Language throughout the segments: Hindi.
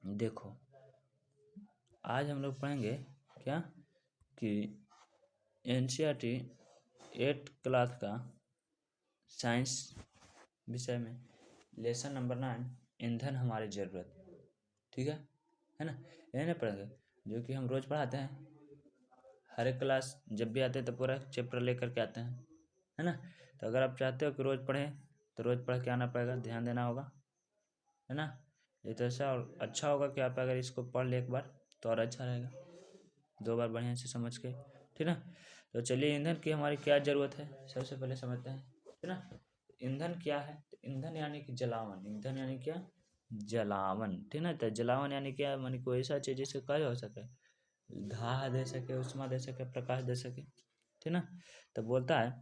देखो, आज हम लोग पढ़ेंगे क्या कि एनसीईआरटी 8th क्लास का साइंस विषय में लेसन नंबर 9 ईंधन हमारी ज़रूरत। ठीक है ना। यही ना पढ़ेंगे जो कि हम रोज़ पढ़ाते हैं। हर एक क्लास जब भी आते हैं तो पूरा चैप्टर लेकर के आते हैं, है ना। तो अगर आप चाहते हो कि रोज़ पढ़ें तो रोज़ पढ़ के आना पड़ेगा, ध्यान देना होगा, है ना। ये तो ऐसा और अच्छा होगा कि आप अगर इसको पढ़ ले एक बार तो और अच्छा रहेगा, 2 बार बढ़िया से समझ के, ठीक ना। तो चलिए, ईंधन की हमारी क्या ज़रूरत है सबसे पहले समझते हैं, ठीक ना। ईंधन क्या है? तो ईंधन यानी कि जलावन। ईंधन यानी क्या? जलावन, ठीक ना। तो जलावन यानी क्या? मानी कोई ऐसा चीज़ जिससे कार्य हो सके, दाह दे सके, उष्मा दे सके, प्रकाश दे सके, ठीक ना। तो बोलता है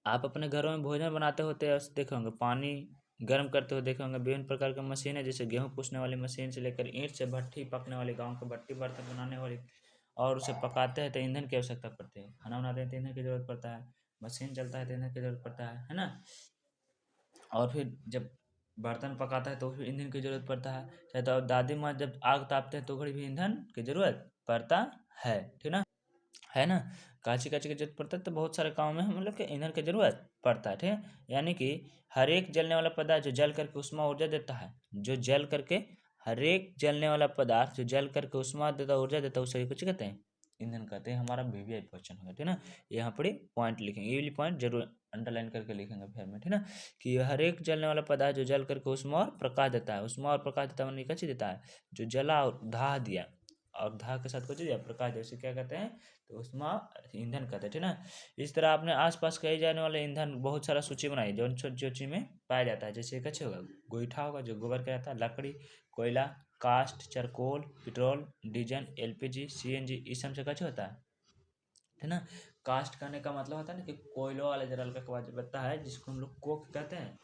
आप अपने घरों में भोजन बनाते होते हैं, देखे होंगे, पानी गर्म करते हुए देखे होंगे। विभिन्न प्रकार की मशीनें, जैसे गेहूं पूछने वाली मशीन से लेकर ईंट से भट्ठी पकने वाली, गांव की भट्ठी बर्तन बनाने वाली, और उसे पकाते हैं तो ईंधन की आवश्यकता पड़ती है। खाना बनाते हैं तो ईंधन की जरूरत पड़ता है। मशीन चलता है तो ईंधन की जरूरत पड़ता है ना। और फिर जब बर्तन पकाता है तो फिर ईंधन की जरूरत पड़ता है। चाहे तो दादी माँ जब आग तापते हैं तो घड़ी भी ईंधन की जरूरत पड़ता है, ठीक ना, है ना। काची काची की जरूरत पड़ता है, तो बहुत सारे काम में हम लोग के ईंधन की जरूरत पड़ता है, ठीक है। यानी कि हर एक जलने वाला पदार्थ जो जल करके उष्मा ऊर्जा देता है, जो जल करके हर एक जलने वाला पदार्थ जो जल करके उष्मा देता, ऊर्जा देता है, उसे कुछ कहते हैं, ईंधन कहते हैं। हमारा वीवीआई क्वेश्चन होगा, ठीक ना। यहाँ पर पॉइंट लिखेंगे, ये वाली पॉइंट जरूर अंडरलाइन करके लिखेंगे फिर में, ठीक ना। कि हर एक जलने वाला पदार्थ जो जल करके उष्मा और प्रकाश देता है, उष्मा और प्रकाश देता है, क्या चीज देता है? जो जला और दाह दिया, और दाह के साथ कुछ दिया, प्रकाश दिया, उसे क्या कहते हैं? तो उसमें ईंधन कहते हैं, ठीक ना। इस तरह आपने आसपास कहे जाने वाले ईंधन बहुत सारा सूची बनाई, जो जो चीज में पाया जाता है। जैसे कच्चे होगा, गोईठा होगा जो गोबर का रहता है, लकड़ी, कोयला, कास्ट, charcoal, petrol, diesel, LPG, CNG, इस सब से कच्चे होता है ना। कास्ट करने का मतलब होता है ना कि कोयलों वाला जल का बनता है, जिसको हम लोग कोक कहते हैं,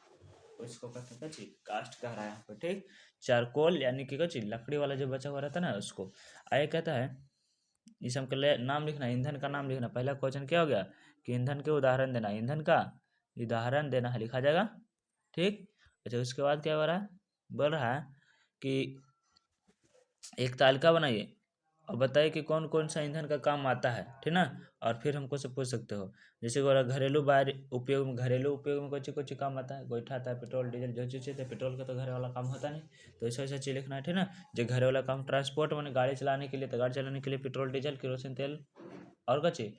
उसको कहते हैं कच्ची, कास्ट कह रहा है यहाँ पर, ठीक। चारकोल यानी कि कच्ची लकड़ी वाला जो बचा हुआ रहता है ना, उसको। आगे कहता है इस हम नाम लिखना, ईंधन का नाम लिखना। पहला क्वेश्चन क्या हो गया कि ईंधन के उदाहरण देना, ईंधन का उदाहरण देना है, लिखा जाएगा, ठीक। अच्छा, उसके बाद क्या हो रहा है, बोल रहा है कि एक तालिका बनाइए और बताइए कि कौन कौन सा ईंधन का काम आता है, ठीक ना। और फिर हमको से पूछ सकते हो, जैसे बोला घरेलू बाहर उपयोग में, घरेलू उपयोग में कुछ कुछ काम आता है, गोईठा आता है, पेट्रोल डीजल जो चीज़ है, पेट्रोल का तो घर वाला काम होता नहीं, तो ऐसा ऐसा चीज़ लिखना है, ठीक ना। जो घर वाला काम, ट्रांसपोर्ट मैंने गाड़ी चलाने के लिए, तो गाड़ी चलाने के लिए पेट्रोल डीजल केरोसिन तेल, और क्या चाहिए,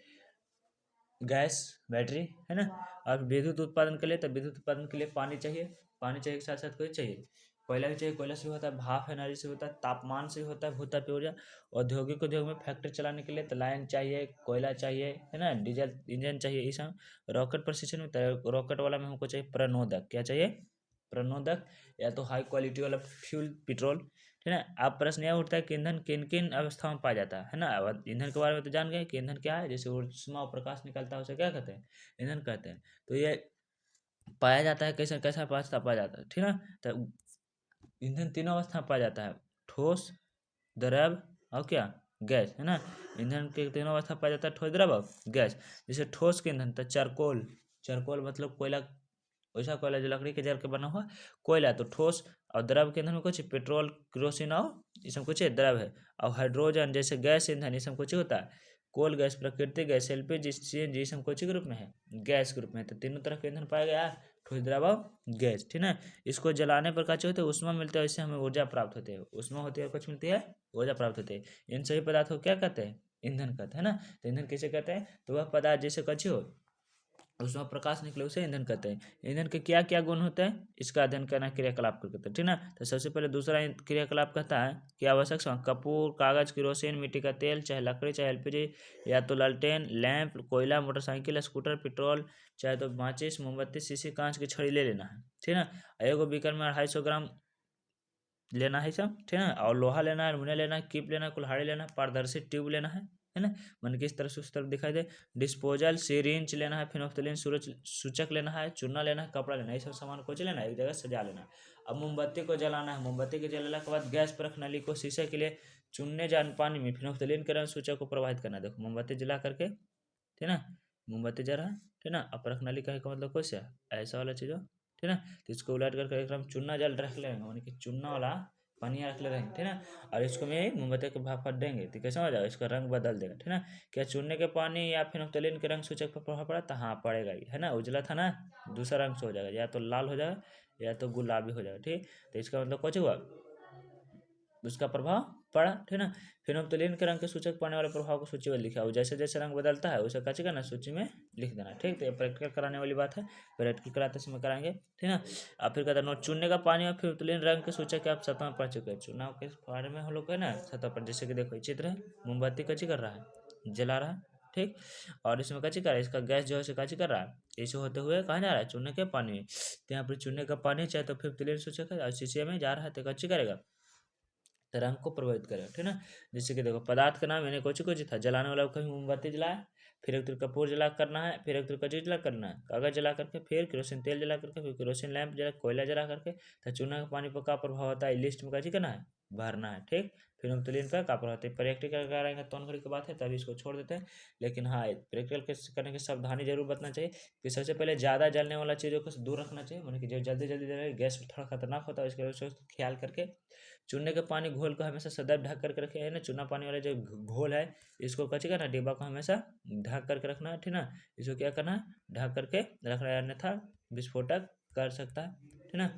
गैस, बैटरी, है ना। और विद्युत उत्पादन के लिए, तो विद्युत उत्पादन के लिए पानी चाहिए, पानी चाहिए के साथ साथ कुछ चाहिए, कोयला भी चाहिए, कोयला से होता है, भाप एनर्जी से होता है, तापमान से होता है, भूतापीय ऊर्जा। औद्योगिक उद्योग में फैक्ट्री चलाने के लिए तो लाइन चाहिए, कोयला चाहिए, है ना, डीजल इंजन चाहिए, ये सब। रॉकेट प्रशिक्षण में, तो रॉकेट वाला में हमको चाहिए प्रणोदक, क्या चाहिए? प्रणोदक, या तो हाई क्वालिटी वाला फ्यूल, पेट्रोल, ठीक है। अब प्रश्न यह उठता है कि ईंधन किन किन अवस्थाओं में पाया जाता है ना। अब ईंधन के बारे में तो जान गए कि ईंधन क्या है, जैसे ऊष्मा और प्रकाश निकलता है उसे क्या कहते हैं? ईंधन कहते हैं। तो ये पाया जाता है कैसे, कैसा अवस्था पाया जाता है, ठीक ना। तो ईंधन तीनों अवस्था में पाया जाता है, ठोस, द्रव और क्या, गैस, है ना। ईंधन के तीनों अवस्था पाया जाता है, ठोस, द्रव और गैस। जैसे ठोस के ईंधन, तो चारकोल, चारकोल मतलब कोयला, वैसा कोयला जो लकड़ी के जल के बना हुआ कोयला, तो ठोस। और द्रव के ईंधन में कुछ पेट्रोल, केरोसिन और ये सब कुछ द्रव है। और हाइड्रोजन जैसे गैस ईंधन, ये सब कुछ होता है, कोल गैस, प्राकृतिक गैस, एलपीजी, सीएनजी, सब कुछ ग्रुप में है, गैस ग्रुप में। तो तीनों तरह के ईंधन पाया गया है, ठोस, द्रव और गैस, ठीक है। इसको जलाने पर क्या होता है, उष्मा मिलता है, इससे हमें ऊर्जा प्राप्त होती है, उष्मा होती है, कुछ मिलती है, ऊर्जा प्राप्त होती है। इन सभी पदार्थों को क्या कहते हैं? ईंधन कहते हैं ना। तो ईंधन किसे कहते हैं? तो वह पदार्थ जैसे कच्चे हो, उसमें प्रकाश निकले, उसे ईंधन कहते हैं। ईंधन के क्या क्या गुण होते हैं, इसका अध्ययन करना क्रियाकलाप को कहते हैं, ठीक ना। तो सबसे पहले दूसरा क्रियाकलाप कहता है कि आवश्यक सामग्री, कपूर, कागज, केरोसिन, मिट्टी का तेल, चाहे लकड़ी, चाहे एलपीजी, या तो लालटेन, लैंप, कोयला, मोटरसाइकिल, स्कूटर, पेट्रोल, चाहे तो माचिस, मोमबत्ती, शीशी, कांच की छड़ी ले लेना है, ठीक ना। एगो बीकर में 250 ग्राम लेना है सब, ठीक है। और लोहा लेना है, अल्मुनियम लेना है, कीप लेना है, कुल्हाड़ी लेना है, पारदर्शी ट्यूब लेना है ना, मन किस तरह से उस तरफ दिखाई दे। डिस्पोजल, सिरिंज लेना है, फिनोफ्थलीन, सूरज सूचक लेना है, चूना लेना है, कपड़ा लेना है, ये सब सामान को लेना है, एक जगह सजा लेना है। अब मोमबत्ती को जलाना है, मोमबत्ती के जलाने के बाद गैस पर रख नली को शीशे के लिए चुनने जान पानी में फिनोफ्थलीन के रंग सूचक को प्रवाहित करना है। देखो मोमबत्ती जला करके, ठीक ना, मोमबत्ती जल रहा है, ठीक ना, अब रख नली कहे का मतलब कुछ है ऐसा वाला चीज़ हो, ठीक ना। तो इसको उलट करके एकदम चूना जल रख लेंगे, यानी कि चूना वाला पनिया रख ले रहेंगे, ठीक ना। और इसको में मोमबत्ती के भाप देंगे तो कैसा हो जाएगा, इसका रंग बदल देगा, ठीक ना। क्या चूने के पानी या फिर नफ्तालीन के रंग सूचक पर प्रभाव पड़ा था? हाँ पड़ेगा ही, है ना। उजला था ना, दूसरा रंग से हो जाएगा, या तो लाल हो जाएगा या तो गुलाबी हो जाएगा, ठीक। तो इसका मतलब कुछ हुआ, उसका प्रभाव पड़ा, ठीक ना। फिनोप्थलीन के रंग के सूचक पड़ने वाले प्रभाव को सूची में लिखा हो, जैसे जैसे रंग बदलता है उसे कैसे करना, सूची में लिख देना, ठीक। तो ये प्रैक्टिकल कराने वाली बात है, प्रैक्टिकल कराते समय कराएंगे, ठीक ना। अब फिर कहता है नोट, चूने का पानी और फिनोप्थलीन रंग के सूचक आप सतह में पढ़ चुके हैं। चुनाव के बारे में हम लोग है ना सतह पर, जैसे कि देखो ये चित्र है, मोमबत्ती कच्ची कर रहा है, जला रहा है, ठीक। और इसमें कच्ची कर रहा है, इसका गैस जो है कच्ची कर रहा है, ऐसे होते हुए कहाँ जा रहा है, चूने के पानी में। तो यहाँ पर चूने का पानी चाहे तो फिनोप्थलीन सूचक है और शीशे में जा रहा है तो कच्ची करेगा, रंग को प्रभावित करेगा, ठीक ना। जैसे कि देखो पदार्थ का नाम यानी कुछ कुछ था, जलाने वाला कहीं मोमबत्ती जलाया, फिर एक कपूर जला करना है, फिर एक कचरी जला करना है, कागज जला करके, फिर केरोसिन तेल जला करके, फिर केरोसिन लैंप जला, कोयला जला करके। तो चूना का पानी पर का प्रभाव होता है, लिस्ट में कैसे करना है, भरना है, ठीक। फिर हम तुलीन का प्रभाव होता है, प्रैक्टिकल कराएंगे तो घड़ी की बात है, तभी इसको छोड़ देते हैं। लेकिन हाँ प्रैक्टिकल करने की सावधानी जरूर बरतना चाहिए कि सबसे पहले ज़्यादा जलने वाला चीज़ों को दूर रखना चाहिए, मतलब कि जो जल्दी जल्दी जले गैस थोड़ा खतरनाक होता है, इसके वजह से ख्याल करके चूने के पानी घोल को हमेशा सदैव ढक करके रखे, है ना। चूना पानी वाला जो घोल है इसको कच्ची करना, डिब्बा को हमेशा ढक करके रखना है, ठीक ना। इसको क्या करना है, ढक करके रखना है, अन्यथा विस्फोटक कर सकता है, ठीक ना।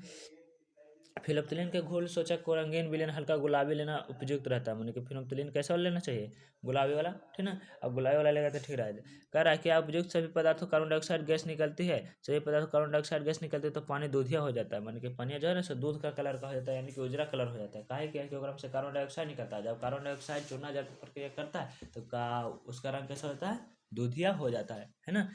फिनोप्थलीन के घोल सोचक को रंगीन विलेन हल्का गुलाबी लेना उपयुक्त रहता है, मतलब कि फिनोप्थलीन कैसा वाला लेना चाहिए, गुलाबी वाला, ठीक ना। अब गुलाबी वाला लेगा तो ठीक रहेगा। कह रहा है कि उपयुक्त सभी पदार्थों कार्बन डाइऑक्साइड गैस निकलती है, सभी पदार्थों कार्बन डाइऑक्साइड गैस निकलती है तो पानी दूधिया हो जाता है, मतलब कि पानी जो है ना दूध का कलर का हो जाता है, यानी कि उजरा कलर हो जाता है। काहे क्योंकि से कार्बन डाइऑक्साइड निकलता है, जब कार्बन डाइऑक्साइड चूना जब प्रक्रिया करता है तो उसका रंग कैसा होता है, दूधिया हो जाता है ना।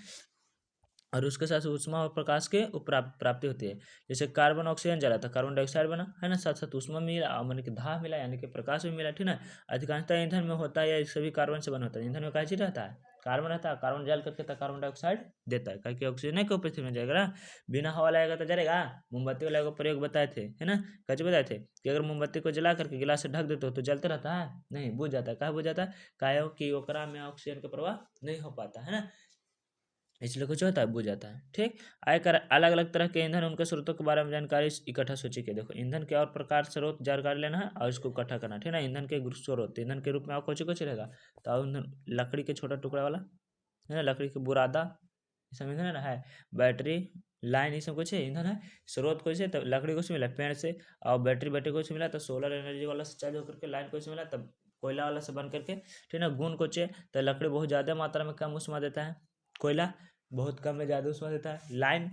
और उसके साथ ऊष्मा और प्रकाश के प्राप्ति होती है, जैसे कार्बन ऑक्सीजन जला था, कार्बन डाइऑक्साइड बना, है ना। साथ साथ ऊष्मा मिला और मन की धाह मिला, यानी कि प्रकाश भी मिला, ठीक ना। अधिकांशतः ईंधन में होता है, या सभी कार्बन से बना होता है। ईंधन में क्या चीज रहता है, कार्बन रहता है, कार्बन जल करके तो कार्बन डाइऑक्साइड देता है, क्योंकि ऑक्सीजन क्यों पृथ्वी में जाएगा ना, बिना हवा लगेगा तो जलेगा। मोमबत्ती वाला को प्रयोग बताए थे, है ना, कैसे बताए थे कि अगर मोमबत्ती को जला करके गिलास से ढक देते हो तो जलते रहता है, नहीं बुझ जाता है। कहा बुझ जाता है, काहे कि ओकरा में ऑक्सीजन का प्रवाह नहीं हो पाता है ना, इसलिए कुछ होता है बुझ जाता है, ठीक। आयकर अलग अलग तरह के ईंधन उनके स्रोतों के बारे में जानकारी इकट्ठा सूची के देखो, ईंधन के और प्रकार स्रोत जानकारी लेना है और इसको इकट्ठा करना, ठीक ना। ईंधन के स्रोत, ईंधन के रूप में और कुछ कुछ रहेगा, तो लकड़ी के छोटा टुकड़ा वाला, है ना, लकड़ी के बुरादा, ये सब ईंधन है। बैटरी लाइन, ये सब कुछ है ईंधन है। स्रोत को से तो लकड़ी को से मिला पेड़ से, और बैटरी बैटरी को से मिला तो सोलर एनर्जी वाला से चार्ज होकर के, लाइन को से मिला तब कोयला वाला से बन करके, ठीक ना। गुण को चे तो लकड़ी बहुत ज़्यादा मात्रा में कम ऊष्मा देता है, कोयला बहुत कम में ज़्यादा ऊष्मा देता है, लाइन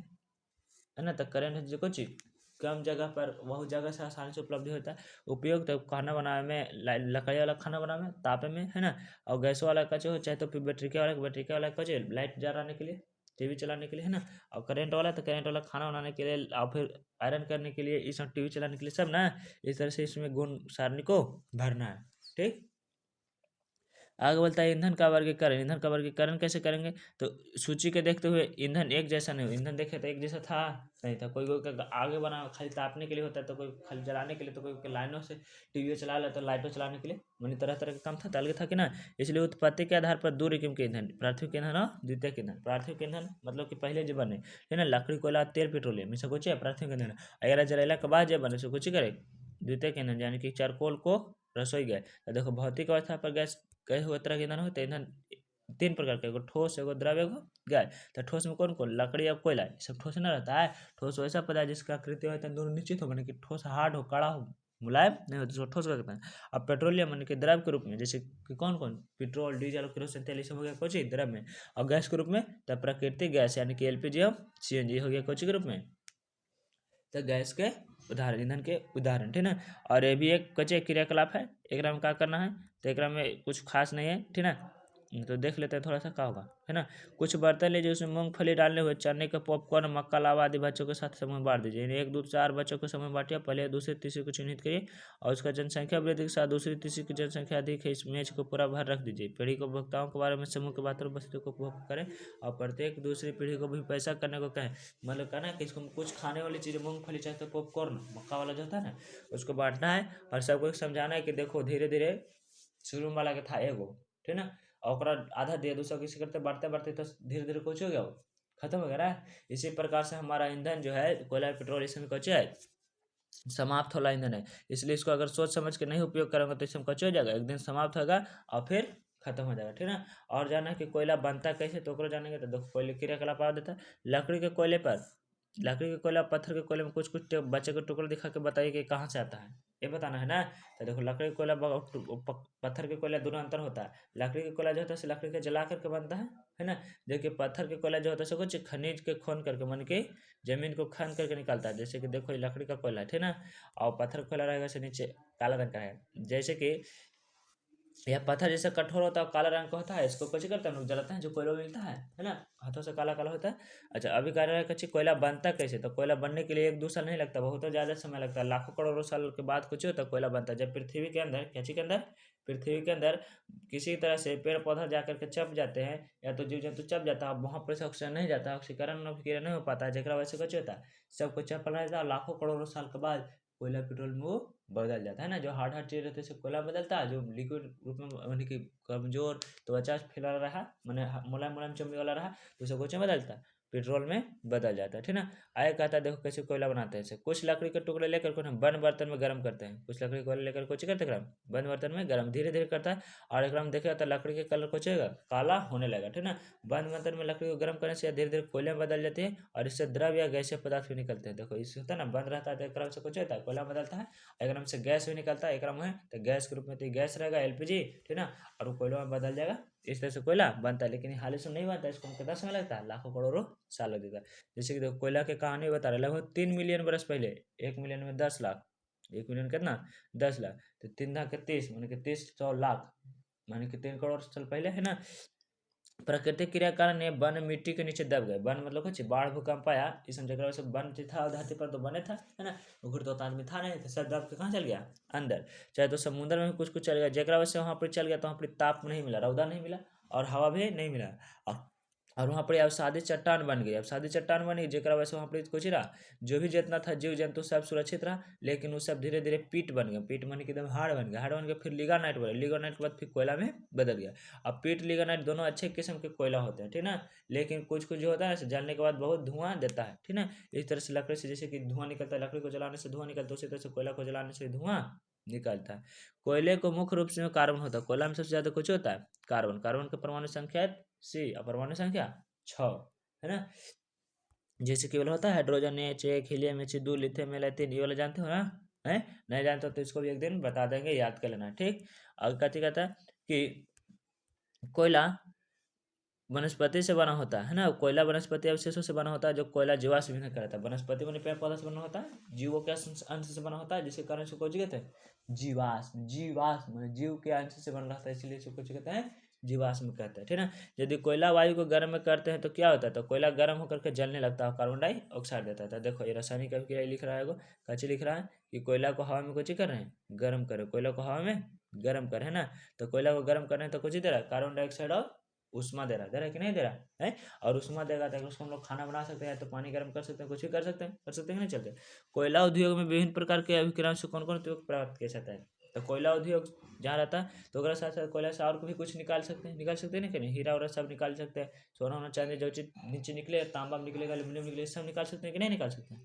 है ना, तो करंट है जो कुछ कम जगह पर बहुत जगह से आसानी से उपलब्ध होता है। उपयोग तो खाना बनाने में, लकड़ी वाला खाना बनाने में, तापे में, है ना। और गैस वाला का जो चाहे तो फिर बैटरी के वाला का जो लाइट जलाने के लिए, टीवी चलाने के लिए, है ना। और करंट वाला तो करंट वाला खाना बनाने के लिए, और फिर आयरन करने के लिए, इस टीवी चलाने के लिए सब ना। इस तरह से इसमें गुण सारणी को भरना है, ठीक। आगे बोलता है ईंधन का वर्गीकरण, ईंधन का वर्गीकरण कैसे करेंगे, तो सूची के देखते हुए ईंधन एक जैसा नहीं हो, ईंधन देखे तो एक जैसा था नहीं था, कोई कोई का आगे बना खाली तापने के लिए होता है, तो कोई खाली जलाने के लिए, तो कोई लाइनों से टीवी चला लेता तो लाइटों चलाने के लिए, मैंने तरह तरह का काम था, अलग था कि ना। इसलिए उत्पत्ति के आधार पर दो किस्म के ईंधन, प्राथमिक ईंधन और द्वितीयक ईंधन। प्राथमिक ईंधन मतलब कि पहले जो बने, है ना, लकड़ी कोयला तेल पेट्रोलियम, इससे कुछ है प्राथमिक ईंधन। अगर जलेला के बाद जब बने से कुछ करे द्वितीयक ईंधन, यानी कि चारकोल को रसोई गए। तो देखो भौतिक अवस्था पर गैस कई हुए तरह के ईंधन होते हैं, ईंधन तीन प्रकार के, एगो ठोस, एगो द्रव, एगो गैस। तो ठोस में कौन कौन, लकड़ी या कोयला, ये सब ठोस ना रहता है। ठोस वैसा पदार्थ जिसका आकृति होता है दोनों निश्चित हो, माने कि ठोस हार्ड हो, कड़ा हो, मुलायम नहीं हो, तो ठोस कहते हैं। अब पेट्रोलियम माने कि द्रव के रूप में, जैसे कि कौन कौन, पेट्रोल, डीजल, केरोसिन तेल, ये सब हो गया कुछ द्रव में। और गैस के रूप में तो प्राकृतिक गैस, यानी कि एलपीजी और सीएनजी हो गया कुछ के रूप में। तो गैस के उदाहरण, ईंधन के उदाहरण, ठीक ना। और ये भी एक कच्चे क्रियाकलाप है, एक में क्या करना है, तो एक में कुछ खास नहीं है, ठीक ना। तो देख लेते हैं थोड़ा सा क्या होगा, है ना। कुछ बर्तन लीजिए, उसमें मूंगफली डालने हुए, चने के पॉपकॉर्न, मक्का, लावा आदि बच्चों के साथ समूह में बांट दीजिए। यानी एक दो चार बच्चों को समूह में बांटिए, पहले दूसरे तीसरे को चिन्हित करिए और उसका जनसंख्या वृद्धि के साथ दूसरी तीसरी की जनसंख्या अधिक है, इस मेज को पूरा भर रख दीजिए। पीढ़ी को उपभोक्ताओं के बारे में समूह के बातों वस्तु को उपभोग करें और प्रत्येक दूसरी पीढ़ी को भी पैसा करने को कहें। मतलब कहना है कि इसको कुछ खाने वाली चीज़ें, मूंगफली चाहे तो पॉपकॉर्न, मक्का वाला जो होता है ना, उसको बांटना है और सबको समझाना है कि देखो धीरे धीरे शुरू वाला के था एगो, ठीक ना। और ओकरा आधा दिया, दूसरा किसी करते बढ़ते बढ़ते तो धीरे धीरे कुछ हो गया, वो खत्म हो गया ना। इसी प्रकार से हमारा ईंधन जो है कोयला, पेट्रोल, इसमें कुछ है समाप्त होला ईंधन है, इसलिए इसको अगर सोच समझ के नहीं उपयोग करेंगे तो इसमें कच्चा हो जाएगा, एक दिन समाप्त होगा और फिर खत्म हो जाएगा, ठीक है ना। और जाना है कि कोयला बनता कैसे, तो ओकरो जानेंगे तो देखो कोयले क्रियाकलाप आ देता है। लकड़ी के कोयला पत्थर के कोयले में कुछ कुछ बचे के टुकड़े दिखा के बताइए कि कहाँ से आता है, ये बताना है ना। तो देखो लकड़ी के कोयला पत्थर के कोयला दोनों अंतर होता है। लकड़ी के कोयला जो होता है से लकड़ी के जला करके बनता है ना। जबकि पत्थर के कोयला जो होता है से कुछ खनिज के खोन करके मन के जमीन को खन करके निकालता है, जैसे कि देखो ये लकड़ी का कोयला है, ठीक ना। और पत्थर कोयला रहेगा से नीचे काला रंग का है, जैसे कि यह पत्थर जैसे कठोर होता है काला रंग का होता है, इसको कुछ करते हैं हम लोग जलाते हैं, जो कोयला मिलता है ना, हाथों से काला काला होता है। अच्छा अभी कह रहा है कि कोयला बनता कैसे, तो कोयला बनने के लिए 1-2 साल नहीं लगता, बहुत ज़्यादा समय लगता है, लाखों करोड़ों साल के बाद कुछ होता है कोयला बनता है। जब पृथ्वी के अंदर कैची के अंदर पृथ्वी के अंदर किसी तरह से पेड़ पौधा जा करके चप जाते हैं या तो जीव जंतु चप जाता है, वहाँ पर से ऑक्सीजन नहीं जाता, ऑक्सीकरण अभिक्रिया नहीं हो पाता है, जरा वैसे कुछ होता है सब कुछ चप रहता है। लाखों करोड़ों साल के बाद कोयला पेट्रोल में वो बदल जाता है ना। जो हार्ड हार्ड चीज रहते हैं कोयला बदलता है, जो लिक्विड रूप में यानी कि कमजोर त्वचा फैला रहा मैंने मुलायम मुलायम चमड़ी वाला रहा तो उसे कुछ में बदलता है, पेट्रोल में बदल जाता है, ठीक ना। आगे कहता है देखो कैसे कोयला बनाते हैं, कुछ लकड़ी के टुकड़े लेकर को हम बंद बर्तन में गर्म करते हैं, कुछ लकड़ी कोयला लेकर कुछ करते हैं बंद बर्तन में गर्म धीरे धीरे करता है, और एक देखेगा तो लकड़ी के कलर कुछ काला होने लगेगा, ठीक ना। बंद बर्तन में लकड़ी को गर्म करने से धीरे धीरे कोयले में बदल जाती है और इससे द्रव या गैसीय पदार्थ भी निकलते हैं। देखो इससे होता है ना बंद रहता है तो एक से कुछ होता है कोयला बदलता है, एक से गैस भी निकलता है, एक है तो गैस के रूप में तो गैस रहेगा एलपीजी, ठीक ना, और वो कोयला में बदल जाएगा। इस तरह से कोयला बनता है, लेकिन हाल से नहीं बनता है, इसको कितना समय लगता है, लाखों करोड़ों साल लग जाता है। जैसे कि देखो कोयला की कहानी बता रहे लगभग 3 मिलियन वर्ष पहले, 1 मिलियन में 10 लाख, 1 मिलियन कितना 10 लाख, तो 3 × 30 माने कि 30 100 लाख माने कि 3 करोड़ साल पहले है ना। प्राकृतिक क्रिया के कारण ये वन मिट्टी के नीचे दब गए, वन मतलब कुछ बाढ़ भूकंप आया इस जगह से वन जो था धरती पर तो बने था है ना, उधर तो आदमी था नहीं, तो सब दब के कहाँ चल गया अंदर, चाहे तो समुद्र में भी कुछ कुछ चल गया, जगह वजह से वहाँ पर चल गया तो वहाँ पर ताप नहीं मिला, रौदा नहीं मिला और हवा भी नहीं मिला, और वहाँ पर अब सादी चट्टान बन गई, अब सादी चट्टान बनी जगह वजह से वहाँ पर कुछ रहा, जो भी जितना था जीव जंतु सब सुरक्षित रहा, लेकिन वो सब धीरे धीरे पीट बन गया, पीट बन के एकदम हार्ड बन गया, हार्ड बन के फिर लिग्नाइट बना, लिग्नाइट के बाद फिर कोयला में बदल गया। अब पीट लिग्नाइट दोनों अच्छे किस्म के कोयला होते हैं, ठीक ना, लेकिन कुछ कुछ जो होता है जलने के बाद बहुत धुआं देता है, ठीक ना। इस तरह से लकड़ी से जैसे कि धुआं निकलता है, लकड़ी को जलाने से धुआं निकलता है, उसी तरह से कोयला को जलाने से धुआं निकलता है। कोयले को मुख्य रूप से कार्बन होता है, कोयला में सबसे ज्यादा कुछ होता है कार्बन, कार्बन की परमाणु संख्या C और परमाणु संख्या 6 है ना। जैसे केवल होता है hydrogen H1 helium H2 lithium aluminium ये वाला जानते हो ना, है नहीं जानते हो तो इसको भी एक दिन बता देंगे, याद कर लेना, ठीक। और कथी कहता है कि कोयला वनस्पति से बना होता है ना, कोयला वनस्पति अवशेषों से बना होता है, जो कोयला जीवाश्म ईंधन कहलाता है, वनस्पति बने पेड़ पौधा से बना होता है, जीवों के अंश से बना होता है, जिसके कारण इसको कुछ कहते हैं जीवाश्म, जीवाश्म मतलब जीव के अंश से बन रहा था इसलिए इसको कुछ कहते हैं जीवाश्म कहते हैं, ठीक है। यदि कोयला वायु को गर्म करते हैं तो क्या होता है, तो कोयला गर्म होकर के जलने लगता है, कार्बन डाइऑक्साइड देता है। देखो ये रासायनिक अभिक्रिया लिख रहा है, कच्ची लिख रहा है कि कोयला को हवा में कुछ कर रहे हैं गर्म करे, कोयला को हवा में गर्म करे है ना, तो कोयला को गर्म करने तो कुछ ही दे रहा है कार्बन डाइऑक्साइड और उष्मा दे रहा है कि नहीं दे रहा है, और उष्मा देगा तो उसको हम लोग खाना बना सकते हैं, तो पानी गर्म कर सकते हैं, कुछ भी कर सकते हैं कि नहीं चलते। कोयला उद्योग में विभिन्न प्रकार के अभिक्रियाओं से कौन कौन उपयोग प्राप्त किया जाता है, तो कोयला उद्योग जहाँ रहता है तो अगर साथ साथ कोयला से और भी कुछ निकाल सकते हैं ना, कहीं हीरा उरा सब निकाल सकते हैं, सोना होना चांदी जो चीज नीचे निकले, तांबा निकलेगा, एल्यूमिनियम निकले, सब निकाल सकते हैं कि नहीं निकाल सकते हैं।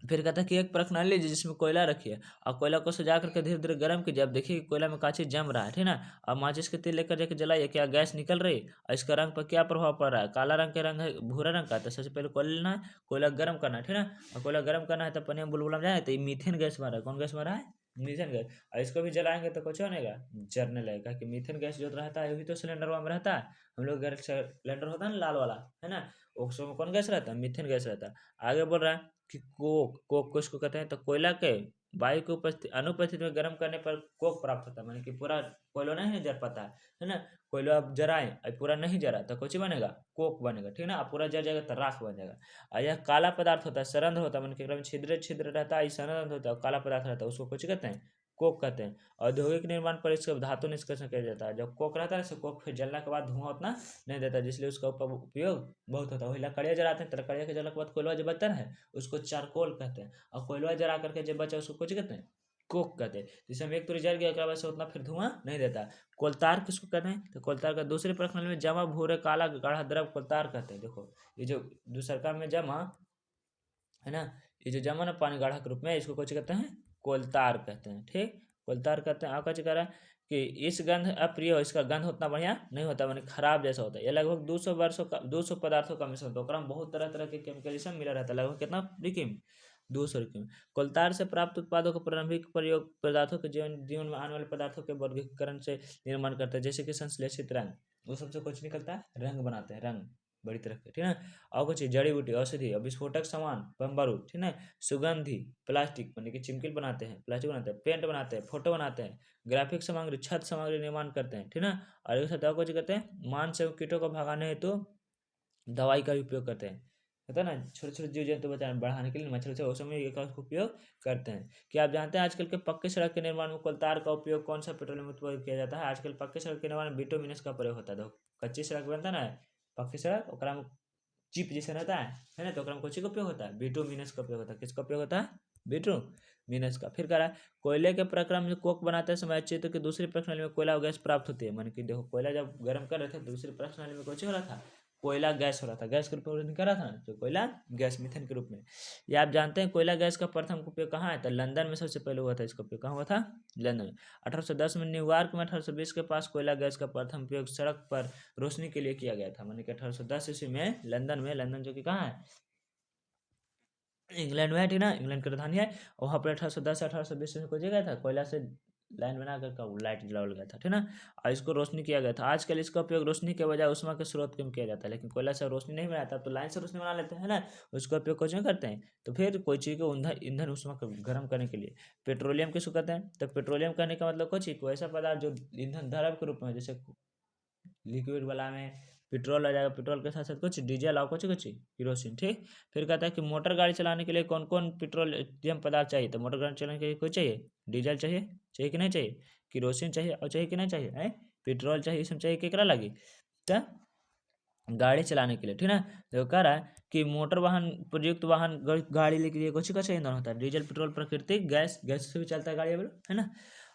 फिर कहता है कि एक प्रणाली लीजिए जिसमें कोयला रखिए और कोयला को सजा करके धीरे धीरे गर्म कीजिए, अब देखिए कि कोयला में का चीज जम रहा है, ठीक ना। अब माचिस के तेल लेकर जाके जलाइए, क्या गैस निकल रही है और इसका रंग पर क्या प्रभाव पड़ रहा है, काला रंग के रंग है भूरा रंग का, तो सबसे पहले कोयला लेना है, कोयला गर्म करना है, ठीक ना, और कोयला गर्म करना है तो पानी में बुलबुला जाए तो ये मीथेन गैस बन रहा है, कौन गैस बन रहा है मीथेन गैस, और इसको भी जलाएंगे तो कुछ होनेगा जरने लगेगा, कि मीथेन गैस जो रहता है वही तो सिलेंडर में रहता है, हम लोग गैस सिलेंडर होता है ना लाल वाला है ना, उसमें कौन गैस रहता है मीथेन गैस रहता है। आगे बोल रहा है कि कोक को इसको कहते हैं, तो कोयला के वायु की अनुपस्थिति में गर्म करने पर कोक प्राप्त होता है, माने कि पूरा कोयला नहीं जर पाता है ना, कोयला अब जराए अब पूरा नहीं जरा तो कुछ बनेगा कोक बनेगा, ठीक है ना, अब पूरा जल जाएगा तो राख बन जाएगा। और यह काला पदार्थ होता है, सरंध्र होता है, माने कि छिद्र छिद्र रहता है, सरंध्र होता है, काला पदार्थ रहता है, उसको कुछ कहते हैं कोक कहते हैं। औद्योगिक निर्माण पर इसका धातु निष्कर्षण किया जाता है, जब कोक रहता है ना कोक फिर जलने के बाद धुआं उतना नहीं देता, जिसलिए उसका उपयोग बहुत होता है। वही लकड़िया जलाते हैं तो लकड़िया के जलने के बाद कोयला जो बचता है उसको चारकोल कहते हैं, और कोयला जला करके जब बचा उसको कुछ कहते हैं कोक कहते हैं। जैसे हम एक तुरी जल गया वजह से उतना फिर धुआं नहीं देता। कोलतार किसको कहते हैं, तो कोलतार का दूसरे प्रणाली में जमा भूरे काला गाढ़ा द्रव कोलतार कहते हैं। देखो ये जो दूसरका में जमा है ना, ये जो जमा ना पानी गाढ़ा के रूप में, इसको कुछ कहते हैं कोलतार कहते हैं। ठीक, कोलतार कहते हैं। आप कुछ कह रहा है कि इस गंध अप्रिय हो, इसका गंध उतना बढ़िया नहीं होता, माने खराब जैसा होता है। ये लगभग 200 वर्षों का 200 पदार्थों का मिश्रण होता है, बहुत तरह तरह के केमिकल मिला रहता है। लगभग कितना रिकीम 200 रिकीम। कोलतार से प्राप्त उत्पादों को प्रारंभिक प्रयोग पदार्थों के जीवन में आने वाले पदार्थों के वर्गीकरण से निर्माण करता है, जैसे कि संश्लेषित रंग, वो सबसे कुछ निकलता है, रंग बनाते हैं, रंग बड़ी तरह के। ठीक है, और कुछ जड़ी बूटी, औषधि, विस्फोटक सामान, बम बारूद, ठीक है, सुगंधी, प्लास्टिक माने कि चिमकिल बनाते हैं, प्लास्टिक बनाते हैं, पेंट बनाते हैं, फोटो बनाते हैं, ग्राफिक सामग्री, छत सामग्री निर्माण करते हैं। ठीक है, और एक साथ कुछ कहते हैं मांस एवं कीटों को भगाने हेतु दवाई का भी उपयोग करते हैं। होता है ना, छोटे छोटे जीव जंतु बचाने बढ़ाने के लिए मच्छर से उस समय का उपयोग करते हैं। क्या आप जानते हैं आजकल के पक्के सड़क के निर्माण में कोलतार का उपयोग कौन सा पेट्रोलियम उत्पाद किया जाता है? आजकल पक्के सड़क के निर्माण में बिटुमिनस का प्रयोग होता है। तो कच्ची सड़क बनता है ना, पक्की सड़क, ओकरा में चिप जैसे रहता है ना, तो ओकरा में कौन का उपयोग होता है? बिटुमिनस का उपयोग होता है। किसका उपयोग होता है? बिटुमिनस का। फिर कह रहा है कोयले के प्रक्रम में कोक बनाते समय चित्र की दूसरी प्रश्नावली में कोयला गैस प्राप्त होती है। मान कि देखो कोयला जब गर्म कर रहे थे, दूसरी प्रश्नावली में कुछ हो रहा था, कोयला गैस हो रहा था, गैस के रूप में निकल रहा था ना, तो कोयला गैस मीथेन के रूप में। ये आप जानते हैं कोयला गैस का प्रथम उपयोग कहाँ है? तो लंदन में सबसे पहले हुआ था। इसका उपयोग कहाँ हुआ था? लंदन में। 1810 में न्यूयॉर्क में 1820 के पास कोयला गैस का प्रथम उपयोग सड़क पर रोशनी के लिए किया गया था। मानी कि 1810 ईस्वी में लंदन में, लंदन जो कि कहाँ है? इंग्लैंड में है, ठीक ना, इंग्लैंड की राजधानी है। वहाँ पर 1810 से 1820 में खोजा गया था, कोयला से लाइन बना कर लाइट जलाया गया था। ठीक ना, और इसको रोशनी किया गया था। आजकल इसका उपयोग रोशनी के बजाय उष्मा के स्रोत के में किया जाता है, लेकिन कोयला से रोशनी नहीं बनाता, तो लाइन से रोशनी बना लेते हैं ना, उसका उपयोग कुछ नहीं करते हैं। तो फिर कोई चीज़ को ईंधन उष्मा को गर्म करने के लिए पेट्रोलियम किसको कहते हैं? तो पेट्रोलियम कहने का मतलब कुछ कोई ऐसा पदार्थ जो ईंधन द्रव्य के रूप में, जैसे लिक्विड वाला में पेट्रोल आ जाएगा, पेट्रोल के साथ साथ कुछ डीजल और कुछ केरोसिन। ठीक, फिर कहता है कि मोटर गाड़ी चलाने के लिए कौन कौन पेट्रोलियम पदार्थ चाहिए? तो मोटर गाड़ी चलाने के लिए कोई चाहिए? डीजल चाहिए, चाहिए कि नहीं चाहिए? केरोसिन चाहिए, और चाहिए कि नहीं चाहिए? है पेट्रोल चाहिए, इसमें चाहिए केकरा लगी? तो गाड़ी चलाने के लिए। ठीक है, तो कह रहा है कि मोटर वाहन, प्रयुक्त वाहन, गाड़ी लेके लिए कुछ का चाहिए ईंधन होता है, डीजल, पेट्रोल, प्राकृतिक गैस, गैस से भी चलता है गाड़ी, है ना।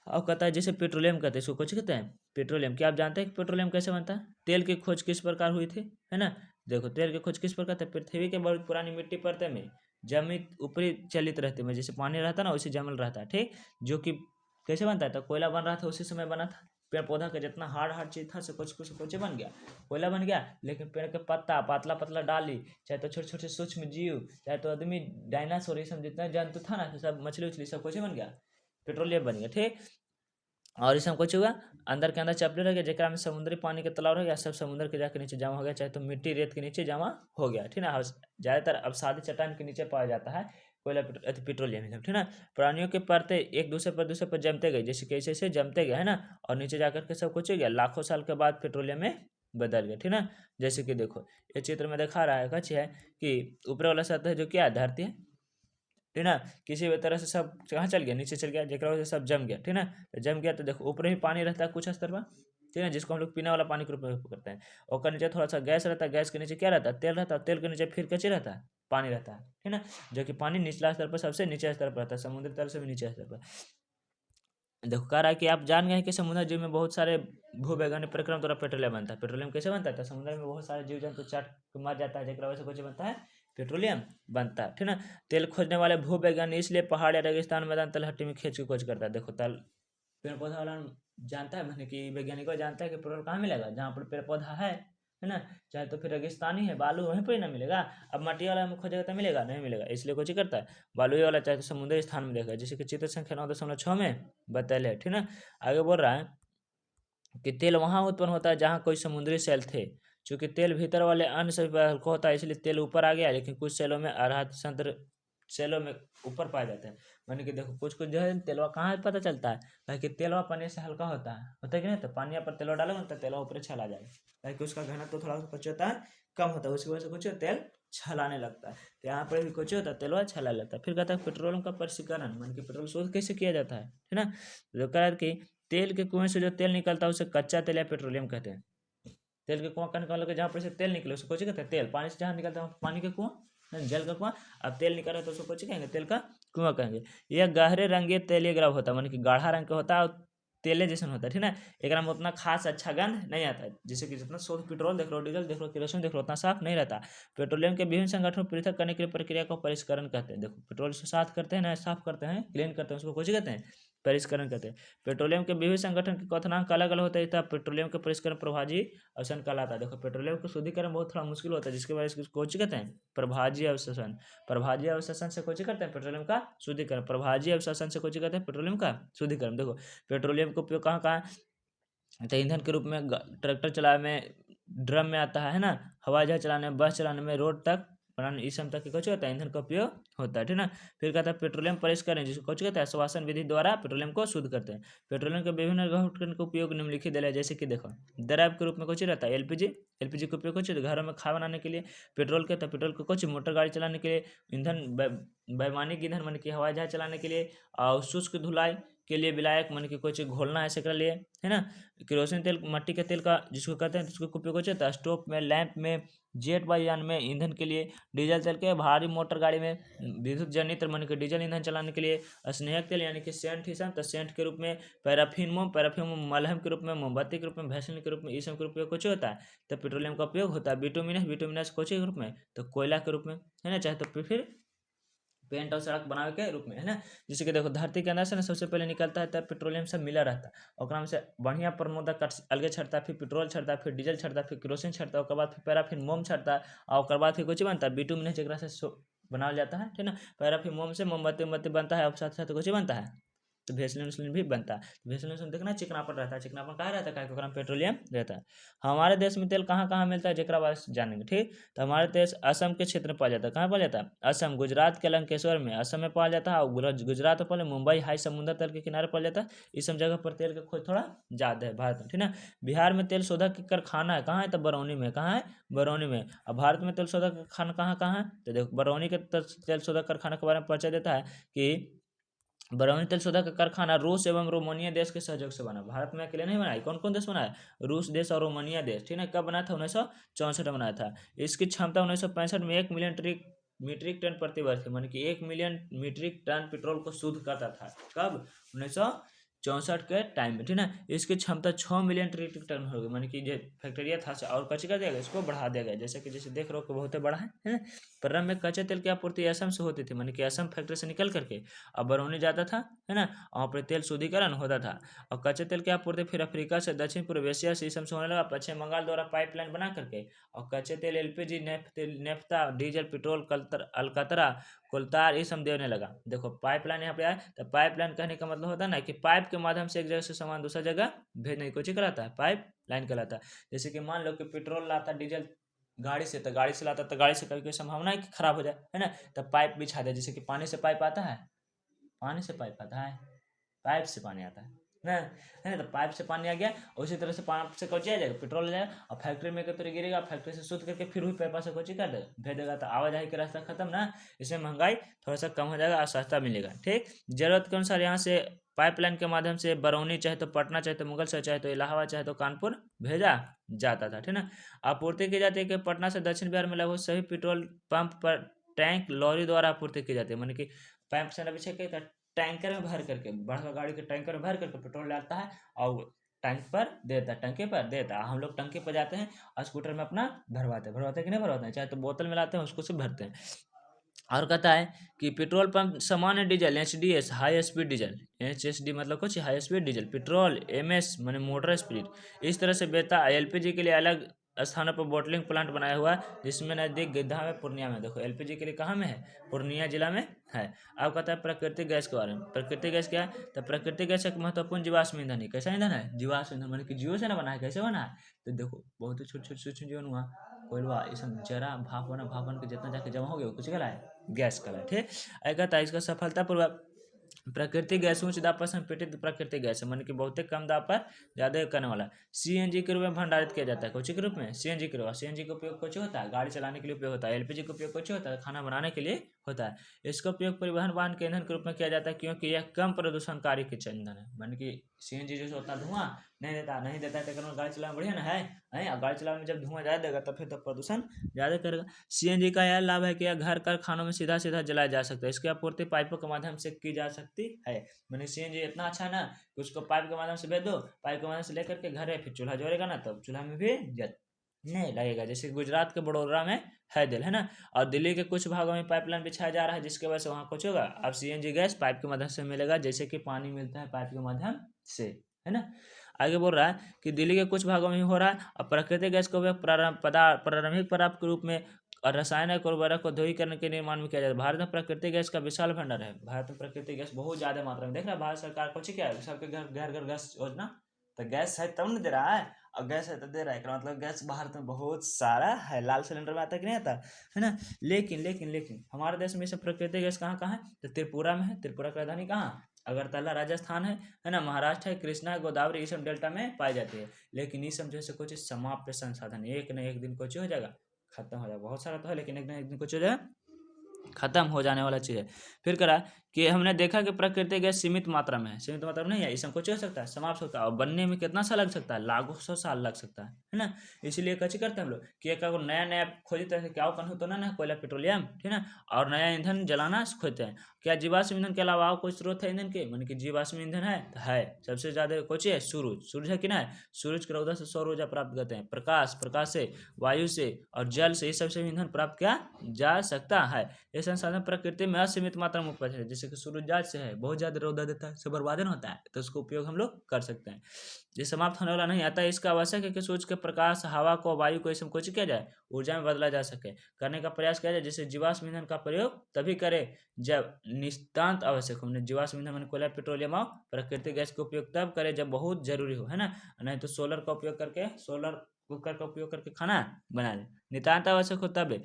और कहता है जैसे पेट्रोलियम कहते हैं, इसको कुछ कहते हैं पेट्रोलियम। क्या आप जानते हैं कि पेट्रोलियम कैसे बनता है? तेल की खोज किस प्रकार हुई थी, है ना? देखो तेल की खोज किस प्रकार था? पृथ्वी के बहुत पुरानी मिट्टी परत में जमी ऊपरी चलित रहती है, जैसे पानी रहता है ना, वैसे जमल रहता है। ठीक, जो कि कैसे बनता है? तो कोयला बन रहा था उसी समय बना था। पेड़ पौधा का जितना हार्ड चीज था, से कुछ कुछ कुछ बन गया, कोयला बन गया। लेकिन पेड़ के पत्ता पतला पतला डाली, चाहे तो छोटे छोटे सूक्ष्म जीव, चाहे तो आदमी, डायनासोर, ये सब जितना जंतु था ना, सब मछली उछली सब कुछ बन गया, पेट्रोलियम बन गया। ठीक, और इसमें कुछ हुआ, अंदर के अंदर चपड़े रह गया, जरा में समुद्री पानी के तालाब रह गया, सब समुद्र के जाके नीचे जमा हो गया, चाहे तो मिट्टी रेत के नीचे जमा हो गया। ठीक है, ज़्यादातर अब सादी चट्टान के नीचे पाया जाता है कोयला, पेट्रोलियम। ठीक है, प्राणियों के परते एक दूसरे पर जमते गए, जैसे कैसे से जमते गए, है ना, और नीचे जाकर के सब कुछ हो गया, लाखों साल के बाद पेट्रोलियम में बदल गया। ठीक है, जैसे कि देखो ये चित्र में दिखा रहा है, कच्ची है कि ऊपर वाला सतह जो क्या है, धरती है, ठीक ना, किसी भी तरह से सब कहाँ चल गया, नीचे चल गया, जरा वजह से सब जम गया। ठीक ना, तो जम गया तो देखो ऊपर ही पानी रहता है कुछ स्तर पर, ठीक है, जिसको हम लोग पीने वाला पानी के रूप में उपयोग करते हैं। और नीचे थोड़ा सा गैस रहता है, गैस के नीचे क्या रहता है? तेल रहता है, तेल के नीचे फिर कच्चे रहता है, पानी रहता है। ठीक ना, जो कि पानी निचला स्तर पर सबसे नीचे स्तर पर रहता है, समुद्री तल से भी नीचे स्तर पर। देखो कह रहा है कि आप जान गए कि समुद्र जीव में बहुत सारे भूवैज्ञानिक प्रक्रम द्वारा पेट्रोलियम बनता है। पेट्रोलियम कैसे बनता है? तो समुद्र में बहुत सारे जीव जंतु चट मर जाता है, जरा वजह से कुछ बनता है, पेट्रोलियम बनता है। ठीक ना, तेल खोजने वाले भूवैज्ञानिक इसलिए पहाड़ या रेगिस्तान मैदान तलहटी में खींच की खोज करता है। देखो तल पेड़ पौधा वाला जानता है, मैंने कि वैज्ञानिकों जानता है कि पेट्रोल कहाँ मिलेगा? जहाँ पर पेड़ पौधा है ना, चाहे तो फिर रेगिस्तानी है, बालू वहीं पर ही ना मिलेगा। अब मट्टी वाला में खोजेगा तो मिलेगा नहीं मिलेगा, इसलिए कुछ करता है बालू वाला, चाहे तो समुद्री स्थान में देखा, जैसे कि चित्र संख्या 9.6 में बताया है। ठीक ना, आगे बोल रहा है कि तेल वहाँ उत्पन्न होता है जहाँ कोई समुद्री सेल थे। चूंकि तेल भीतर वाले अन्य सभी पर हल्का होता है, इसलिए तेल ऊपर आ गया, लेकिन कुछ सेलों में अरहत संतर सेलों में ऊपर पाया जाता है। मैंने कि देखो कुछ कुछ जो है तेलवा कहाँ पता चलता है कि तेलवा पानी से हल्का होता है कि नहीं? तो पानी पर तेलवा डालोगे तो तेलवा ऊपर छला जाएगा, कि उसका घनत्व तो थोड़ा सा कुछ होता है, कम होता है, उसकी वजह से कुछ तेल छलाने लगता है। तो यहाँ पर भी कुछ होता है, तेलवा छला लगता है। फिर कहता है पेट्रोलियम का प्रशीकरण, मान कि पेट्रोल शोध कैसे किया जाता है ना, जो कह कि तेल के कुएं से जो तेल निकलता है उसे कच्चा तेल या पेट्रोलियम कहते हैं। तेल के कुआं का निकाल जहाँ पर से तेल निकले उसको कुछ कहते हैं तेल। पानी से जहाँ निकलता है पानी के कुआं, जल का कुआं, अब तेल निकल रहा है तो उसको कुछ कहेंगे, तेल का कुआं कहेंगे। यह गहरे रंगीय तेलीय द्रव होता है, मान कि गाढ़ा रंग का होता है, तेले जैसा होता है, ठीक है। एक में उतना खास अच्छा गंध नहीं आता है, जैसे कि जितना शुद्ध पेट्रोल देख लो, डीजल देख लो, केरोसिन देख लो, उतना साफ नहीं रहता। पेट्रोलियम के विभिन्न संगठनों को पृथक करने के लिए प्रक्रिया को परिष्करण कहते हैं। देखो पेट्रोल से साफ करते हैं ना, साफ करते हैं, क्लीन करते हैं, उसको कुछ कहते हैं, परिष्करण कहते हैं। पेट्रोलियम के विभिन्न संगठन के कथनांक अलग अलग होता है, तब पेट्रोलियम के परिष्करण प्रभाजी अवशोषण कहलाता है। देखो पेट्रोलियम को शुद्धिकरण बहुत थोड़ा मुश्किल होता है, जिसके वजह से कुछ कहते हैं प्रभाजी अवशोषण। प्रभाजी अवशोषण से कुछ करते हैं पेट्रोलियम का शुद्धिकरण, प्रभाजी अवशोषण से कुछ कहते हैं पेट्रोलियम का शुद्धिकरण। देखो पेट्रोलियम का उपयोग कहाँ कहाँ, तो ईंधन के रूप में ट्रैक्टर चलाने में, ड्रम में आता है ना, हवाई जहाज चलाने में, बस चलाने में, रोड तक बनाने, इस क्षमता के कुछ होता है ईंधन का उपयोग होता है, ठीक ना। फिर कहता है पेट्रोलियम परिष्करण, जिसको कुछ कहता है श्वसन विधि द्वारा पेट्रोलियम को शुद्ध करते हैं। पेट्रोलियम के विभिन्न घटकों का उपयोग निम्नलिखित है, जैसे कि देखो द्रव के रूप में कुछ रहता है एलपीजी, एलपीजी का उपयोग कुछ घरों में खाना बनाने के लिए। पेट्रोल के, तो पेट्रोल को कुछ मोटर गाड़ी चलाने के लिए, ईंधन वैमानिक ईंधन मन की हवाई जहाज चलाने के लिए, और शुष्क धुलाई के लिए, विलायक मन की कुछ घोलना ऐसे कर लिए, है ना। केरोसिन तेल मट्टी के तेल का जिसको कहते हैं, जिसको उपयोग होता है स्टोव में, लैंप में, जेट वायुयान में ईंधन के लिए। डीजल तेल के भारी मोटर गाड़ी में, विद्युत जनित्र मन के डीजल ईंधन चलाने के लिए। स्नेहक तेल यानी कि सेंट ही तो सेंट के रूप में। पैराफिन मोम, पैराफिन मोम मलहम के रूप में, मोमबत्ती के रूप में, वैसलीन के रूप में, इस सब के उपयोग कुछ होता है, तो पेट्रोलियम का उपयोग होता है। बिटुमिनस, बिटुमिनस कुछ के रूप में, तो कोयला के रूप में, है ना, चाहे तो फिर पेंट और सड़क बनावे के रूप में, है ना। जैसे कि देखो धरती के अंदर से ना सबसे पहले निकलता है, तब पेट्रोलियम सब मिला रहता है, और में से बढ़िया प्रमोदक अलगे छड़ता है, फिर पेट्रोल छड़ता है, फिर डीजल छड़ता है, फिर केरोसिन छड़ता है, उसके बाद फिर पैराफिन मोम छड़ता है, और उसके बाद फिर कुछ बनता है बिटुमिनस, जगह से बनाया जाता है, ठीक ना। पैराफिन मोम से मोमबत्ती मोमबत्ती बनता है, और साथ साथ कुछ बनता है, तो वैसलीन वैसलीन भी बनता है। वैसलीन वैसलीन देखना चिकनापन रहता है, चिकनापन कहाँ रहता है, कारण पेट्रोलियम रहता है। हमारे देश में तेल कहाँ कहाँ मिलता है, जकरा बारे में जानेंगे, ठीक। तो हमारे देश असम के क्षेत्र में पाया जाता है, कहाँ पाया जाता है, असम, गुजरात के लंकेश्वर में, असम में पाया जाता है, और गुजरात में पहले मुंबई हाई समुद्र तल के किनारे पाया जाता है। इस सब जगह पर तेल का खोज थोड़ा ज़्यादा है भारत में, ठीक ना। बिहार में तेल शोधक की कारखाना है, कहाँ है, तो बरौनी में, कहाँ है, बरौनी में। अब भारत में तेल शोधक कारखाना कहाँ कहाँ है, तो देखो बरौनी के तेल शोधक कारखाना के बारे में परिचय देता है कि बरौनी तेल शोधक का कारखाना रूस एवं रोमानिया देश के सहयोग से बना। भारत में अकेले नहीं बनाया, कौन कौन देश बनाया, रूस देश और रोमानिया देश, ठीक है। कब बना था, 1964 में बनाया था। इसकी क्षमता 1965 में 1 मिलियन मीट्रिक टन प्रति वर्ष थी, मान कि 1 मिलियन मीट्रिक टन पेट्रोल को शुद्ध करता था, कब, 1964 के टाइम में, ठीक है। इसकी क्षमता 6 मिलियन मीट्रिक टन हो गई, मान कि जो फैक्ट्रिया था और कच्चे कर दिया गया, इसको बढ़ा दिया गया, जैसे कि जैसे देख रहे हो कि बहुत बड़ा है ना। प्रारंभ में कच्चे तेल की आपूर्ति असम से होती थी, मान कि असम फैक्ट्री से निकल करके अब बरौनी जाता था, है ना, वहाँ पर तेल शुद्धिकरण होता था। और कच्चे तेल की आपूर्ति फिर अफ्रीका से, दक्षिण पूर्व एशिया से, इस सब से होने लगा, पश्चिम बंगाल द्वारा पाइपलाइन बना करके। और कच्चे तेल एलपीजी, नेफ्ता, डीजल, पेट्रोल, अलकतरा, कोलतार, ये सब देने लगा। देखो पाइपलाइन यहाँ पे आया, तो पाइपलाइन कहने का मतलब होता है ना कि पाइप के माध्यम से एक जगह से सामान दूसरा जगह भेजने की कोशिश कराता है, पाइप लाइन कहलाता है। जैसे कि मान लो कि पेट्रोल लाता डीजल गाड़ी से, तो गाड़ी से लाता, तो गाड़ी से कभी कोई संभावना है कि खराब हो जाए, है ना, तो पाइप बिछा दे। जैसे कि पानी से पाइप आता है, पानी से पाइप आता है, पाइप से पानी आता है ना, है ना, तो पाइप से पानी आ गया, उसी तरह से पाइप से कौची आ जाएगा, पेट्रोल आ जाएगा, और फैक्ट्री में तो गिरेगा, फैक्ट्री से शुद्ध करके फिर वही पाइप से कौची कर देगा, भेज देगा, तो आवाजाही का रास्ता खत्म ना। इसमें महंगाई थोड़ा सा कम हो जाएगा और सस्ता मिलेगा, ठीक। जरूरत के अनुसार यहाँ से पाइपलाइन के माध्यम से बरौनी, चाहे तो पटना, चाहे तो मुगलसराय, चाहे तो इलाहाबाद, चाहे तो कानपुर भेजा जाता था, ठीक ना। आपूर्ति की जाती है कि पटना से दक्षिण बिहार में लगभग सभी पेट्रोल पंप पर टैंक लॉरी द्वारा आपूर्ति की जाती है, मान कि पाइप से न पीछे के टैंकर में भर करके, बड़ा गाड़ी के टैंकर में भर करके पेट्रोल डालता है, और टैंक पर देता है, टंकी पर देता है। हम लोग टंकी पर जाते हैं और स्कूटर में अपना भरवाते हैं कि नहीं भरवाते हैं, चाहे तो बोतल में लाते हैं उसको से भरते हैं। और कहता है कि पेट्रोल पंप सामान्य diesel, HDS high speed diesel, HSD मतलब कुछ high speed diesel, petrol MS माने मोटर स्पीड, इस तरह से बेचता है। एलपीजी के लिए अलग स्थानों पर बोटलिंग प्लांट बनाया हुआ है, जिसमें नज़दीक गिद्धा में, पूर्णिया में। देखो एलपीजी के लिए कहाँ में है, पूर्णिया जिला में है। अब कहता है प्राकृतिक गैस के बारे में। प्राकृतिक गैस क्या है, तो प्राकृतिक गैस एक महत्वपूर्ण जीवाश्म ईंधन है। कैसा ईंधन है, जीवाश्म ईंधन, मतलब कि जीव से ना बना है, कैसे बना है, तो देखो बहुत ही छोटे छोटे सूक्ष्म जीवन हुआ, कोयलवा, ये सब जरा भाप बन के जितना जाके जमा हो गया, कुछ गला है, गैस कला, ठीक। कहता है इसका सफलतापूर्वक प्राकृतिक गैस उच्च दाब पर संपीड़ित प्राकृतिक गैस है, मान कि बहुत कम दाब पर ज़्यादा करने वाला। सीएनजी के रूप में भंडारित किया जाता है, कोची के रूप में, सीएनजी के रूप में। सीएनजी का उपयोग कुछ होता है, गाड़ी चलाने के लिए उपयोग होता है। एलपीजी का उपयोग कुछ होता है, खाना बनाने के लिए होता है। इसका उपयोग परिवहन वाहन के ईंधन के रूप में किया जाता है, क्योंकि यह कम प्रदूषणकारी के ईंधन है। मान कि सीएनजी जो होता है धुआं नहीं देता है, टेक्नोलॉजी गाड़ी चलाना बढ़िया ना है। और गाड़ी चलाने में जब धुआं ज़्यादा देगा तो फिर तो प्रदूषण ज़्यादा करेगा। सीएनजी का यह लाभ है कि यह घर कारखानों में सीधा जलाया जा सकता है। इसकी आपूर्ति पाइपों के माध्यम से की जा सकती है। मैंने सीएनजी इतना अच्छा है ना कि उसको पाइप के माध्यम से भेज दो, पाइप के माध्यम से लेकर के घर है, फिर चूल्हा जोड़ेगा ना तब चूल्हा में भी नहीं लगेगा। जैसे गुजरात के बड़ोदरा में है दिल है ना, और दिल्ली के कुछ भागों में पाइपलाइन बिछाया जा रहा है, जिसके वजह से वहाँ कुछ होगा। अब सीएनजी गैस पाइप के माध्यम से मिलेगा, जैसे कि पानी मिलता है पाइप के माध्यम से, है ना। आगे बोल रहा है कि दिल्ली के कुछ भागों में हो रहा है। और प्राकृतिक गैस का उपयोग प्रारंभिक पदार्थ के रूप में और रासायनिक उर्वरक को दोहरीकरण के निर्माण में किया जाता है। भारत में प्राकृतिक गैस का विशाल भंडार है। भारत में प्राकृतिक गैस बहुत ज्यादा मात्रा में, देख रहा है भारत सरकार को क्या है, सबके घर घर गैस योजना, तो गैस है तब नहीं दे रहा है, और गैस है तो दे रहा है, मतलब गैस भारत में बहुत सारा है। लाल सिलेंडर में आता कि नहीं आता है ना। लेकिन लेकिन लेकिन हमारे देश में सब प्राकृतिक गैस कहाँ कहाँ है, तो त्रिपुरा में है। त्रिपुरा की राजधानी कहाँ, अगरतला राजस्थान है ना। महाराष्ट्र है, कृष्णा है, गोदावरी, ये सब डेल्टा में पाई जाती है। लेकिन ये सब जैसे कुछ समाप्त संसाधन एक न एक दिन कुछ हो जाएगा, खत्म हो जाएगा। बहुत सारा तो है लेकिन एक न एक दिन कुछ हो जाएगा, खत्म हो जाने वाला चीज़ है। फिर करा कि हमने देखा कि प्राकृतिक गैस सीमित मात्रा में है, सीमित मात्रा में नहीं है, इसमें कुछ हो सकता है, समाप्त होता है। और बनने में कितना साल लग सकता है, लाखों सौ साल लग सकता है ना। इसीलिए कच्ची करते हैं हम लोग कि एक नया नया खोजते हैं, क्या कन होता ना कोयला पेट्रोलियम, ठीक है, और नया ईंधन जलाना खोजते हैं। क्या जीवाश्म ईंधन के अलावा कोई स्रोत है ईंधन के, मान कि जीवाश्म ईंधन है सबसे ज्यादा कुछ है सूरज है कि ना है। सूरज की रौदा से सौर ऊर्जा प्राप्त करते हैं, प्रकाश से, वायु से और जल से, ये सबसे ईंधन प्राप्त किया जा सकता है। ये संसाधन प्रकृति में असीमित मात्रा में उपलब्ध है। जैसे कि सूरज जात से है, बहुत ज्यादा रौदा देता है, से बर्बादन होता है, तो उसको उपयोग हम लोग कर सकते हैं। ये समाप्त होने वाला नहीं आता। इसका आवश्यक है कि सूरज के प्रकाश, हवा को, वायु को, इसमें कुछ किया जाए, ऊर्जा में बदला जा सके, करने का प्रयास किया जाए। जैसे जीवाश्म ईंधन का प्रयोग तभी करें जब नितांत आवश्यक हो। जीवाश्म ईंधन मैंने कोयला, पेट्रोलियम और प्राकृतिक गैस का उपयोग तब करें जब बहुत जरूरी हो, है ना। नहीं तो सोलर का उपयोग करके, सोलर कुकर का उपयोग करके खाना बना ले, नितांत आवश्यक हो तब।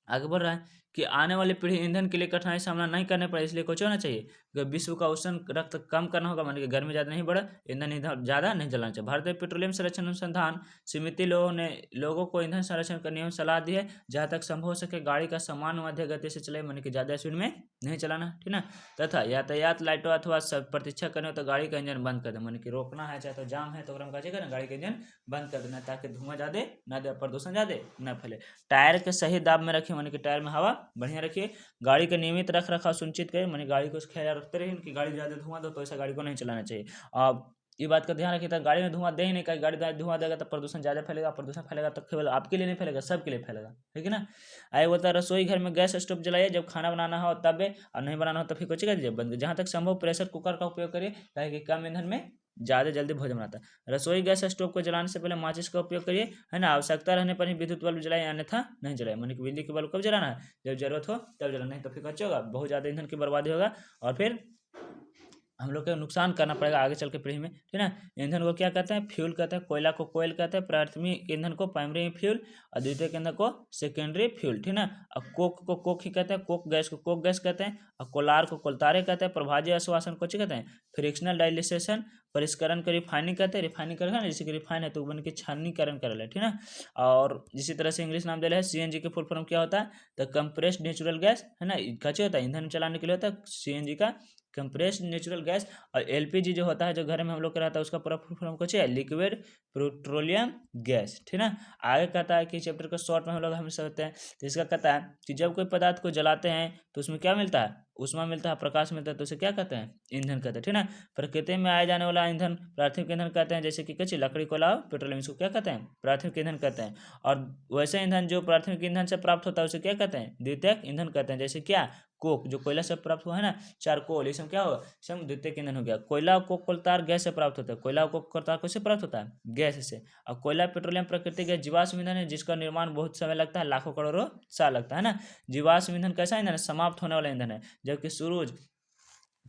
आगे बढ़ रहा है कि आने वाली पीढ़ी ईंधन के लिए कठिनाई सामना नहीं करने पड़े, इसलिए कुछ होना चाहिए कि विश्व का उष्ण रक्त कम करना होगा, मान कि गर्मी ज़्यादा नहीं बढ़े, ईंधन ज़्यादा नहीं जलाना चाहिए। भारतीय पेट्रोलियम संरक्षण अनुसंधान समिति लोगों को ईंधन संरक्षण करने में सलाह दी है। जहाँ तक संभव हो सके गाड़ी का सामान्य मध्य गति से चले, मान कि ज़्यादा स्पीड में नहीं चलाना, ठीक ना। तथा यातायात लाइटों अथवा प्रतीक्षा करने हो तो गाड़ी का इंजन बंद कर दे, मान कि रोकना है चाहे तो जाम है तो गाड़ी का इंजन बंद कर देना, ताकि धुआं ज़्यादा न दे, प्रदूषण ज़्यादा न फैले। टायर के सही दाब में रखें, मान कि टायर में हवा बढ़िया रखिए। गाड़ी का नियमित रख रखाव सुनिश्चित करें, मानी गाड़ी को ख्याल रखते रहिए कि गाड़ी ज़्यादा धुआं दो, तो ऐसा गाड़ी को नहीं चलाना चाहिए। अब ये बात का ध्यान रखिए तो गाड़ी में धुआं दे ही नहीं, कहीं गाड़ी धुआं देगा तो प्रदूषण ज़्यादा फैलेगा, प्रदूषण फैलेगा तो केवल आपके लिए नहीं फैलेगा, सबके लिए फैलेगा, ठीक है ना। आए बोलता है रसोई घर में गैस स्टोव जलाइए, जब खाना बनाना हो तब, और नहीं बनाना हो तो फिर कुछ कर दीजिए बंद। जहाँ तक संभव प्रेशर कुकर का उपयोग करिए, ताकि कम ईंधन में ज़्यादा जल्दी भोजन बनाता है। रसोई गैस स्टोव को जलाने से पहले माचिस का उपयोग करिए, है ना। आवश्यकता रहने पर ही विद्युत बल्ब जलाए, अन्यथा नहीं जलाए। मान कि बिजली के बल्ब कब जलाना है, जब जरूरत हो तब जलाना, नहीं तो फिर क्या होगा, बहुत ज़्यादा ईंधन की बर्बादी होगा और फिर हम लोग को नुकसान करना पड़ेगा आगे चल के पीढ़ी में, ठीक है। ईंधन को क्या कहते हैं, फ्यूल कहते हैं। कोयला को कोयल कहते हैं, प्राथमिक ईंधन को प्राइमरी फ्यूल, और द्वितीयक ईंधन को सेकेंडरी फ्यूल, ठीक है। और कोक को कोक ही कहते हैं, कोक गैस को कोक गैस कहते हैं, और कोलार को कोलतारे कहते हैं। प्रभाज्य आश्वासन को कहते हैं, फ्रिक्शनल डाइलेशन। परिष्करण को रिफाइनिंग कहते हैं, रिफाइनिंग कर ना, जैसे कि रिफाइन है तो बन के छानीकरण कर ले, ठीक है। और इसी तरह से इंग्लिश नाम दे रहे हैं। सीएनजी के फुल फॉर्म क्या होता है, तो कंप्रेस्ड नेचुरल गैस, है ना। कैसे होता है, ईंधन चलाने के लिए होता है सीएनजी का कंप्रेस्ड नेचुरल गैस। और एलपीजी जो होता है, जो घर में हम लोग का रहता है, उसका पूरा फुल फॉर्म कुछ है, लिक्विड पेट्रोलियम गैस, ठीक है। आगे कहता है कि चैप्टर को शॉर्ट में हम लोग हमेशा होते हैं, तो इसका कहता है कि जब कोई पदार्थ को जलाते हैं तो उसमें क्या मिलता है, ऊष्मा मिलता है, प्रकाश मिलता है, तो उसे क्या कहते हैं, ईंधन कहते हैं, ठीक है। प्रकृति में आए जाने वाला ईंधन प्राथमिक ईंधन कहते हैं, जैसे कि कच्ची लकड़ी, कोयला, पेट्रोलियम, इसको क्या कहते हैं, प्राथमिक ईंधन कहते हैं। और वैसे ईंधन जो प्राथमिक ईंधन से प्राप्त होता है उसे क्या कहते हैं, द्वितीयक ईंधन कहते हैं। जैसे क्या, कोक जो कोयला से प्राप्त हुआ है ना, चारकोल, ये सब क्या होगा, सब द्वितीयक ईंधन हो गया। कोयला कोक कोलतार गैस से प्राप्त होता है, कोयला कोक कोलतार कैसे प्राप्त होता है, गैस से। और कोयला पेट्रोलियम प्राकृतिक गैस जीवाश्म ईंधन है, जिसका निर्माण बहुत समय लगता है, लाखों करोड़ों साल लगता है ना। जीवाश्म ईंधन कैसा ईंधन है, समाप्त होने वाला ईंधन है, जबकि सूरज,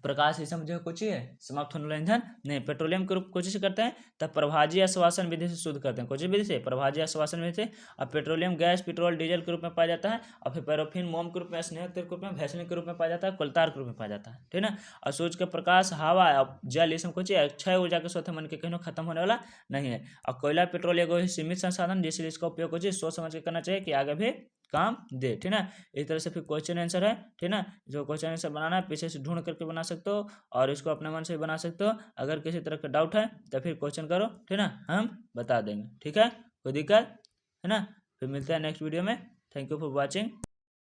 प्रकाश, ये सब जो कुछ है समाप्त होने वाला ईंधन नहीं। पेट्रोलियम के रूप कोशिश करते हैं तब प्रभाजी आश्वासन विधि से शुद्ध करते हैं, कोशिश विधि से, प्रभाजी आश्वासन विधि से। और पेट्रोलियम गैस पेट्रोल डीजल के रूप में पाया जाता है, और फिर पैराफिन मोम के रूप में, स्नेहक तेल के रूप में, भैसलिन के रूप में पाया जाता है, कोलतार के रूप में पाया जाता है, ठीक है। और सूर्य के प्रकाश, हवा और जल, ये सब कुछ अक्षय ऊर्जा के स्रोत मन के कहीं खत्म होने वाला नहीं है। और कोयला पेट्रोल एगो सीमित संसाधन, जिसलिए इसका उपयोग कुछ सोच समझ के करना चाहिए कि आगे भी काम दे, ठीक ना। इस तरह से फिर क्वेश्चन आंसर है, ठीक ना। जो क्वेश्चन आंसर बनाना है पीछे से ढूंढ करके बना सकते हो और इसको अपने मन से भी बना सकते हो। अगर किसी तरह का डाउट है तो फिर क्वेश्चन करो, ठीक ना, हम बता देंगे, ठीक है, कोई दिक्कत है ना। फिर मिलते हैं नेक्स्ट वीडियो में। Thank you for watching.